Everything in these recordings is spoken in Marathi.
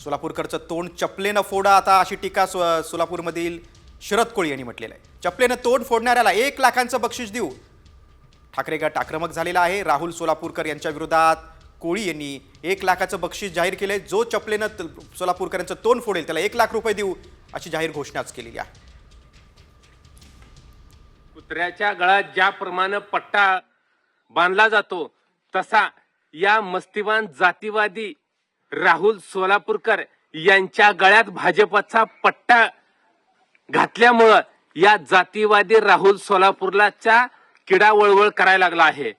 सोलापूरकरचं तोंड चपलेनं फोडा आता, अशी टीका सोलापूरमधील शरद कोळी यांनी म्हटलेलं आहे. चपलेनं तोंड फोडणाऱ्याला 1 लाखांचं बक्षीस देऊ. ठाकरे गट आक्रमक झालेला आहे. राहुल सोलापूरकर यांच्या विरोधात कोळी यांनी 1 लाखाचं बक्षीस जाहीर केलंय. जो चपलेनं सोलापूरकरांचं तोंड फोडेल त्याला 1 लाख रुपये देऊ, अशी जाहीर घोषणाच केलेली आहे. कुत्र्याच्या गळ्यात ज्याप्रमाणे पट्टा बांधला जातो तसा या मस्तिवान जातीवादी राहुल सोलापूरकर यांच्या गळ्यात भाजपचा पट्टा घातल्यामुळं या जातीवादी राहुल सोलापूरलाच्या किडा वळवळ करायला लागला आहे.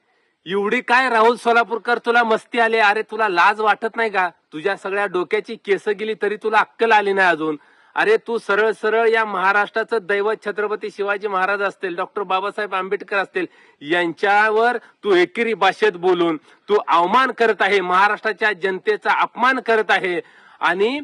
एवढी काय राहुल सोलापूरकर तुला मस्ती आली? अरे तुला लाज वाटत नाही का? तुझ्या सगळ्या डोक्याची केस गेली तरी तुला अक्कल आली नाही अजून. अरे तू सरळ सरळ या महाराष्ट्राचं दैवत छत्रपती शिवाजी महाराज असतील, डॉक्टर बाबासाहेब आंबेडकर असतील, यांच्यावर तू एकेरी भाषेत बोलून तू अवमान करत आहे, महाराष्ट्राच्या जनतेचा अपमान करत आहे. आणि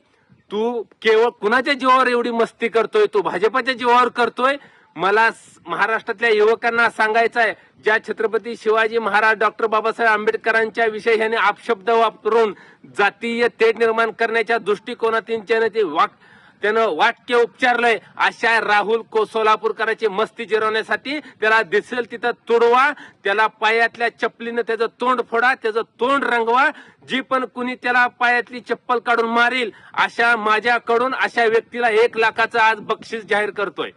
तू केवळ कुणाच्या जीवावर एवढी मस्ती करतोय? तू भाजपच्या जीवावर करतोय. मला महाराष्ट्रातल्या युवकांना सांगायचं आहे, ज्या छत्रपती शिवाजी महाराज डॉक्टर बाबासाहेब आंबेडकरांच्या विषयी ह्याने अपशब्द वापरून जातीय तेढ निर्माण करण्याच्या दृष्टिकोनातून त्यानं वाक्य उपचारलंय, अशा राहुल सोलापूरकरांची मस्ती जिरवण्यासाठी त्याला दिसेल तिथं तुडवा, त्याला पायातल्या चपलीनं त्याचं तोंड फोडा, त्याचं तोंड रंगवा. जी पण कुणी त्याला पायातली चप्पल काढून मारेल, अशा माझ्याकडून अशा व्यक्तीला 1 लाखाचं आज बक्षीस जाहीर करतोय.